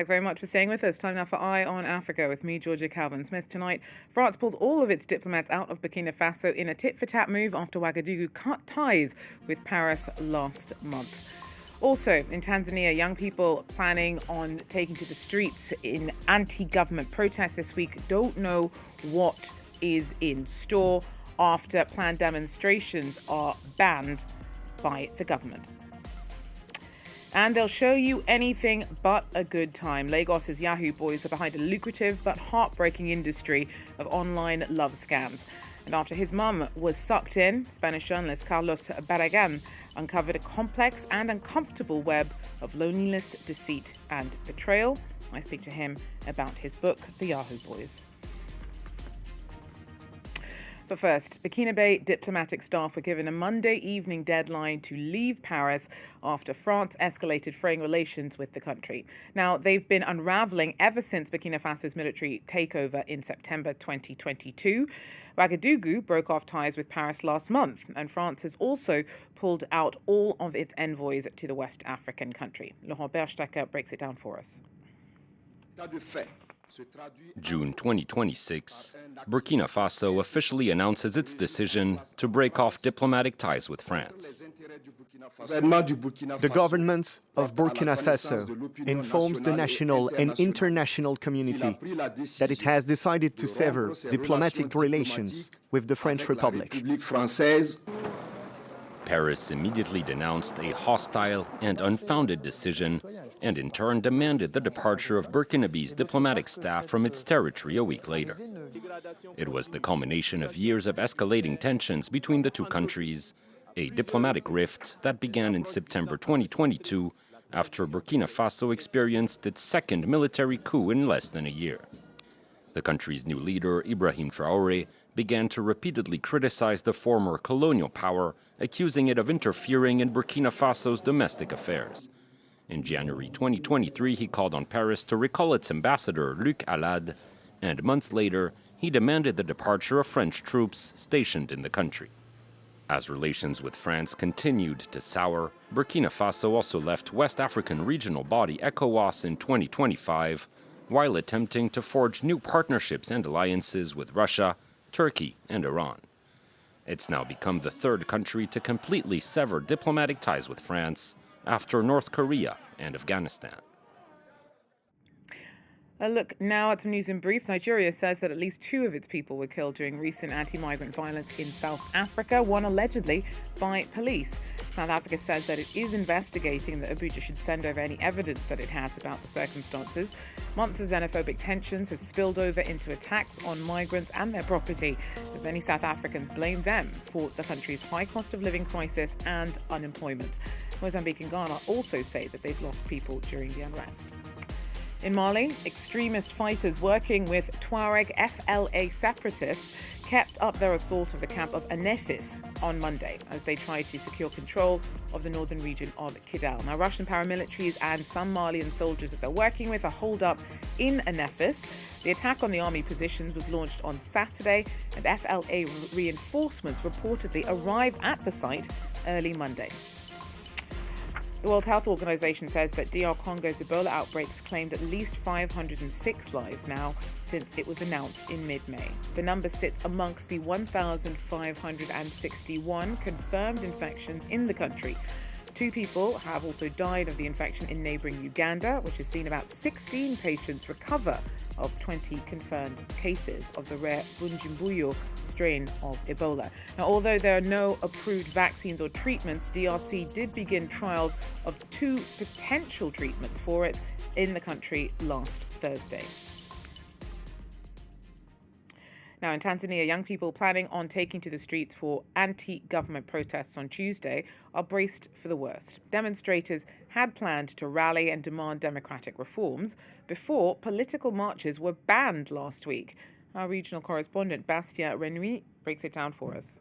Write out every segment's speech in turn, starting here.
Thanks very much for staying with us. Time now for Eye on Africa with me, Georgia Calvin-Smith. Tonight, France pulls all of its diplomats out of Burkina Faso in a tit-for-tat move after Ouagadougou cut ties with Paris last month. Also, in Tanzania, young people planning on taking to the streets in anti-government protests this week don't know what is in store after planned demonstrations are banned by the government. And they'll show you anything but a good time. Lagos's Yahoo Boys are behind a lucrative but heartbreaking industry of online love scams. And after his mum was sucked in, Spanish journalist Carlos Barragan uncovered a complex and uncomfortable web of loneliness, deceit, and betrayal. I speak to him about his book, The Yahoo Boys. But first, Burkina diplomatic staff were given a Monday evening deadline to leave Paris after France escalated fraying relations with the country. Now, they've been unraveling ever since Burkina Faso's military takeover in September 2022. Ouagadougou broke off ties with Paris last month, and France has also pulled out all of its envoys to the West African country. Laurent Berstecker breaks it down for us. June 2026, Burkina Faso officially announces its decision to break off diplomatic ties with France. The government of Burkina Faso informs the national and international community that it has decided to sever diplomatic relations with the French Republic. Paris immediately denounced a hostile and unfounded decision and in turn demanded the departure of Burkinabe's diplomatic staff from its territory a week later. It was the culmination of years of escalating tensions between the two countries, a diplomatic rift that began in September 2022 after Burkina Faso experienced its second military coup in less than a year. The country's new leader, Ibrahim Traoré, began to repeatedly criticize the former colonial power, accusing it of interfering in Burkina Faso's domestic affairs. In January 2023, he called on Paris to recall its ambassador, Luc Alad, and months later, he demanded the departure of French troops stationed in the country. As relations with France continued to sour, Burkina Faso also left West African regional body ECOWAS in 2025, while attempting to forge new partnerships and alliances with Russia, Turkey, and Iran. It's now become the third country to completely sever diplomatic ties with France after North Korea and Afghanistan. A look now at some news in brief. Nigeria says that at least 2 of its people were killed during recent anti-migrant violence in South Africa, one allegedly by police. South Africa says that it is investigating, that Abuja should send over any evidence that it has about the circumstances. Months of xenophobic tensions have spilled over into attacks on migrants and their property, as many South Africans blame them for the country's high cost of living crisis and unemployment. Mozambique and Ghana also say that they've lost people during the unrest. In Mali, extremist fighters working with Tuareg FLA separatists kept up their assault of the camp of Anefis on Monday as they tried to secure control of the northern region of Kidal. Now, Russian paramilitaries and some Malian soldiers that they're working with are holed up in Anefis. The attack on the army positions was launched on Saturday, and FLA reinforcements reportedly arrived at the site early Monday. The World Health Organization says that DR Congo's Ebola outbreaks claimed at least 506 lives now since it was announced in mid-May. The number sits amongst the 1,561 confirmed infections in the country. 2 people have also died of the infection in neighboring Uganda, which has seen about 16 patients recover of 20 confirmed cases of the rare Bunjimbuyo strain of Ebola. Now, although there are no approved vaccines or treatments, DRC did begin trials of 2 potential treatments for it in the country last Thursday. Now, in Tanzania, young people planning on taking to the streets for anti-government protests on Tuesday are braced for the worst. Demonstrators had planned to rally and demand democratic reforms before political marches were banned last week. Our regional correspondent, Bastien Renouy, breaks it down for us.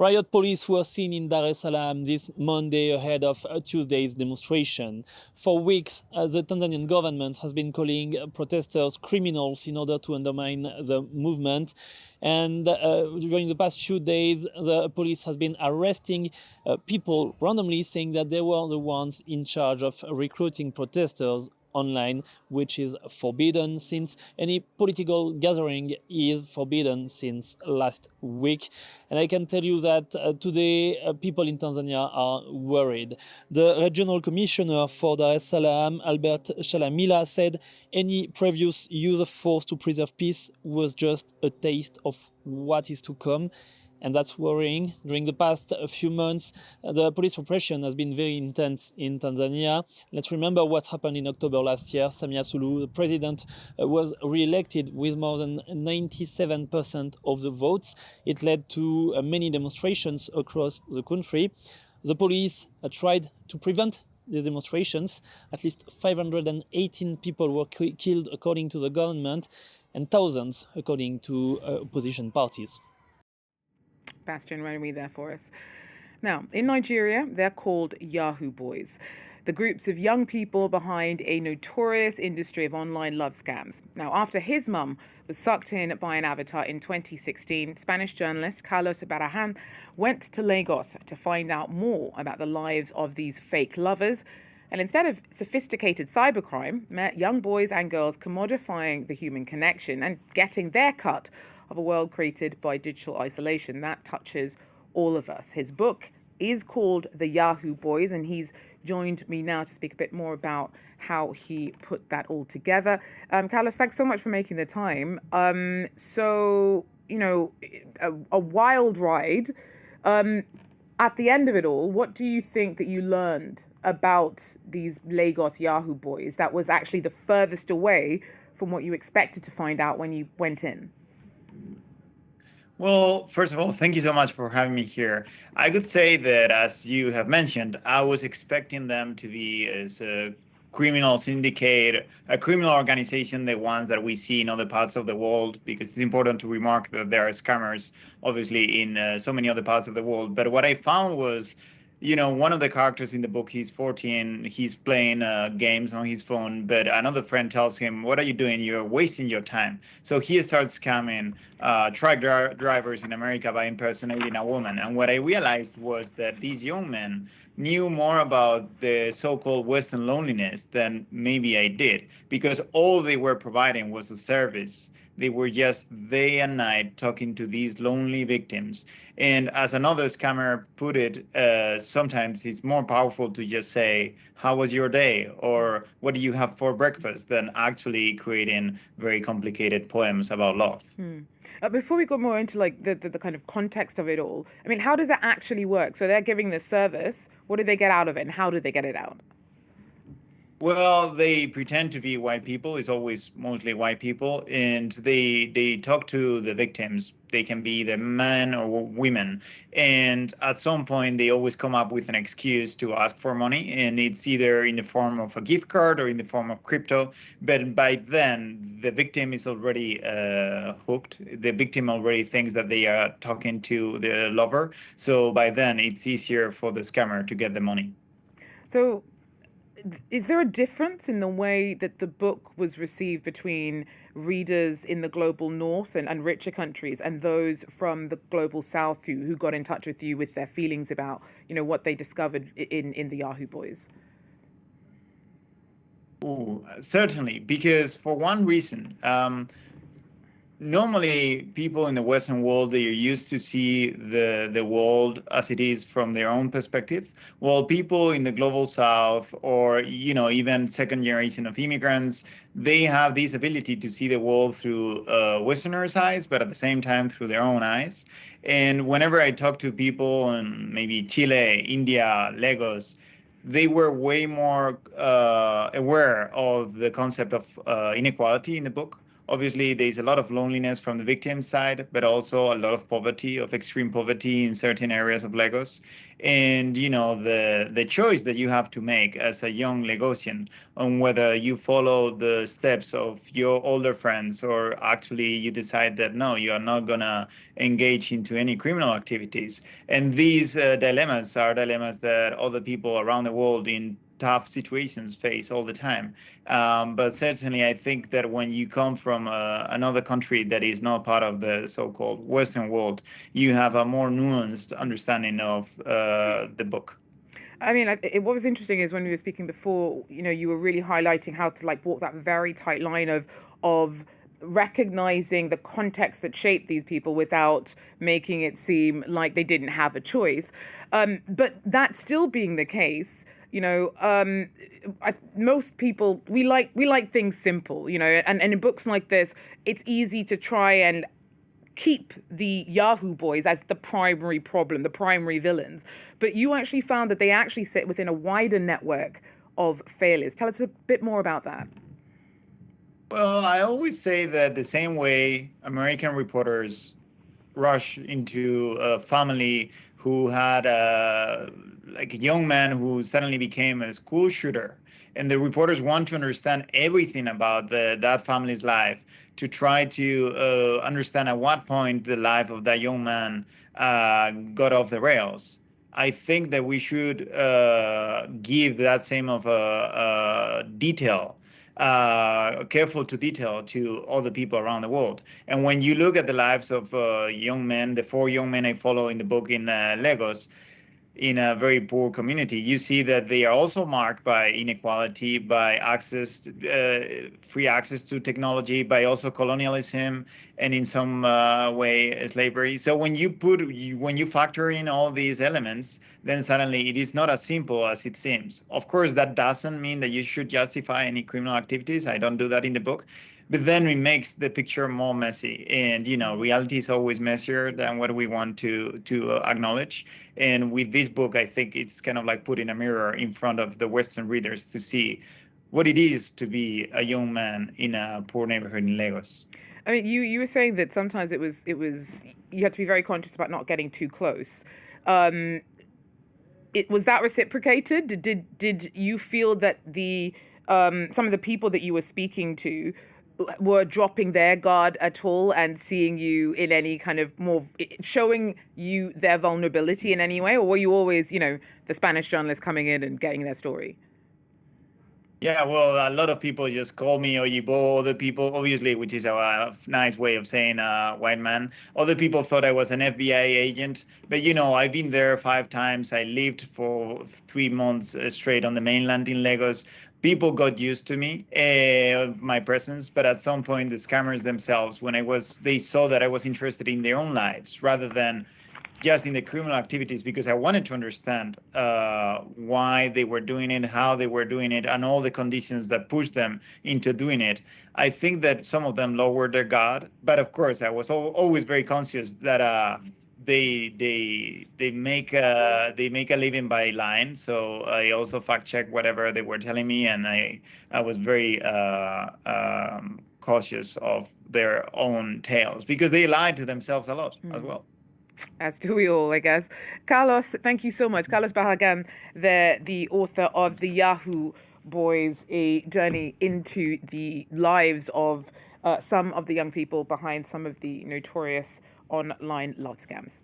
Riot police were seen in Dar es Salaam this Monday ahead of Tuesday's demonstration. For weeks, the Tanzanian government has been calling protesters criminals in order to undermine the movement. And during the past few days, the police has been arresting people randomly, saying that they were the ones in charge of recruiting protesters online, which is forbidden since any political gathering is forbidden since last week. And I can tell you that today people in Tanzania are worried. The regional commissioner for Dar es Salaam, Albert Shalamila, said any previous use of force to preserve peace was just a taste of what is to come. And that's worrying. During the past few months, the police repression has been very intense in Tanzania. Let's remember what happened in October last year. Samia Suluhu, the president, was re-elected with more than 97% of the votes. It led to many demonstrations across the country. The police tried to prevent the demonstrations. At least 518 people were killed according to the government, and thousands according to opposition parties. Bastian Renemy there for us. Now, in Nigeria, they're called Yahoo Boys, the groups of young people behind a notorious industry of online love scams. Now, after his mum was sucked in by an avatar in 2016, Spanish journalist Carlos Barragan went to Lagos to find out more about the lives of these fake lovers. And instead of sophisticated cybercrime, met young boys and girls commodifying the human connection and getting their cut of a world created by digital isolation. That touches all of us. His book is called The Yahoo Boys, and he's joined me now to speak a bit more about how he put that all together. Carlos, thanks so much for making the time. A wild ride. At the end of it all, what do you think that you learned about these Lagos Yahoo Boys that was actually the furthest away from what you expected to find out when you went in? Well, first of all, thank you so much for having me here. I could say that, as you have mentioned, I was expecting them to be as a criminal syndicate, a criminal organization, the ones that we see in other parts of the world, because it's important to remark that there are scammers, obviously, in so many other parts of the world. But what I found was, one of the characters in the book, he's 14, he's playing games on his phone, but another friend tells him, what are you doing? You're wasting your time. So he starts scamming truck drivers in America by impersonating a woman. And what I realized was that these young men knew more about the so-called Western loneliness than maybe I did, because all they were providing was a service. They were just day and night talking to these lonely victims. And as another scammer put it, sometimes it's more powerful to just say, how was your day? Or what do you have for breakfast? Than actually creating very complicated poems about love. Before we go more into the kind of context of it all, I mean, how does that actually work? So they're giving this service. What do they get out of it, and how do they get it out? Well, they pretend to be white people. It's always mostly white people. And they talk to the victims. They can be the men or women. And at some point, they always come up with an excuse to ask for money. And it's either in the form of a gift card or in the form of crypto. But by then, the victim is already hooked. The victim already thinks that they are talking to the lover. So by then, it's easier for the scammer to get the money. So is there a difference in the way that the book was received between readers in the global north and richer countries and those from the global south who got in touch with you with their feelings about, what they discovered in the Yahoo Boys? Ooh, certainly, because for one reason, normally people in the Western world, they are used to see the world as it is from their own perspective. While people in the global south or, even second generation of immigrants, they have this ability to see the world through Westerners' eyes, but at the same time through their own eyes. And whenever I talk to people in maybe Chile, India, Lagos, they were way more aware of the concept of inequality in the book, Obviously, there's a lot of loneliness from the victim side, but also a lot of poverty, of extreme poverty in certain areas of Lagos. And, the choice that you have to make as a young Lagosian on whether you follow the steps of your older friends or actually you decide that, no, you are not going to engage into any criminal activities. And these dilemmas are dilemmas that other people around the world in tough situations face all the time. But certainly, I think that when you come from another country that is not part of the so-called Western world, you have a more nuanced understanding of the book. I mean, what was interesting is when we were speaking before, you were really highlighting how to walk that very tight line of recognizing the context that shaped these people without making it seem like they didn't have a choice. But that still being the case, most people, we like things simple, and in books like this, it's easy to try and keep the Yahoo Boys as the primary problem, the primary villains. But you actually found that they actually sit within a wider network of failures. Tell us a bit more about that. Well, I always say that the same way American reporters rush into a family who had a young man who suddenly became a school shooter, and the reporters want to understand everything about that family's life to try to understand at what point the life of that young man got off the rails. I think that we should give that same of detail, careful to detail to all the people around the world. And when you look at the lives of young men, the 4 young men I follow in the book in Lagos, in a very poor community, you see that they are also marked by inequality, by free access to technology, by also colonialism, and in some way slavery. So when you factor in all these elements, then suddenly it is not as simple as it seems. Of course, that doesn't mean that you should justify any criminal activities. I don't do that in the book. But then it makes the picture more messy. And, reality is always messier than what we want to acknowledge. And with this book, I think it's kind of like putting a mirror in front of the Western readers to see what it is to be a young man in a poor neighborhood in Lagos. I mean, you were saying that sometimes it was you had to be very conscious about not getting too close. Was that reciprocated? Did you feel that some of the people that you were speaking to were dropping their guard at all and seeing you in any kind of more, showing you their vulnerability in any way? Or were you always, the Spanish journalists coming in and getting their story? Yeah, well, a lot of people just call me Oyibo. Other people, obviously, which is a nice way of saying white man. Other people thought I was an FBI agent. But, I've been there 5 times. I lived for 3 months straight on the mainland in Lagos. People got used to me, my presence, but at some point the scammers themselves, they saw that I was interested in their own lives rather than just in the criminal activities, because I wanted to understand why they were doing it, how they were doing it, and all the conditions that pushed them into doing it. I think that some of them lowered their guard, but of course I was always very conscious that they make a living by lying. So I also fact check whatever they were telling me, and I was very cautious of their own tales because they lied to themselves a lot as well. As do we all, I guess. Carlos, thank you so much. Carlos Barragan, the author of the Yahoo Boys, a journey into the lives of some of the young people behind some of the notorious online love scams.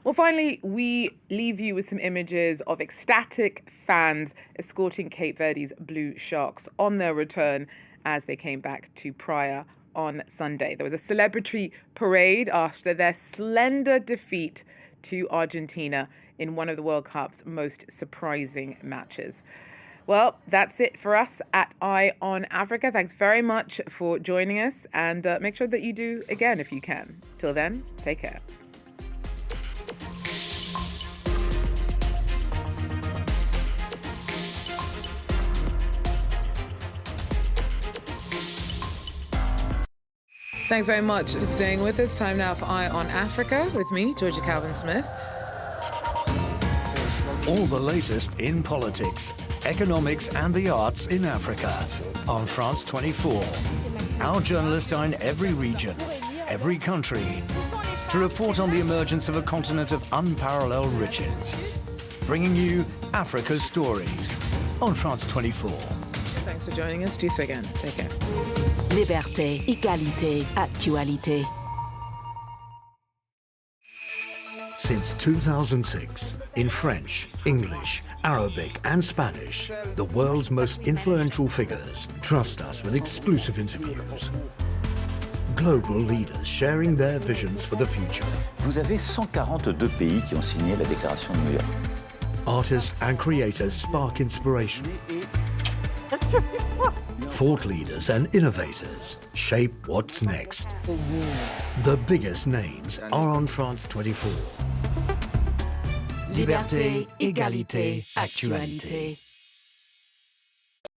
Well, finally, we leave you with some images of ecstatic fans escorting Cape Verde's Blue Sharks on their return as they came back to Praia on Sunday. There was a celebratory parade after their slender defeat to Argentina in one of the World Cup's most surprising matches. Well, that's it for us at Eye on Africa. Thanks very much for joining us, and make sure that you do again if you can. Till then, take care. Thanks very much for staying with us. Time now for Eye on Africa with me, Georgia Calvin-Smith. All the latest in politics, economics and the arts in Africa on France 24. Our journalists are in every region, every country, to report on the emergence of a continent of unparalleled riches, bringing you Africa's stories on France 24. Thanks for joining us. Jusqu'à again. Take care. Liberté, égalité, actualité. Since 2006, in French, English, Arabic and Spanish, the world's most influential figures trust us with exclusive interviews. Global leaders sharing their visions for the future. Vous avez 142 pays qui ont signé la déclaration de New York. Artists and creators spark inspiration. Thought leaders and innovators shape what's next. The biggest names are on France 24. Liberté, égalité, actualité.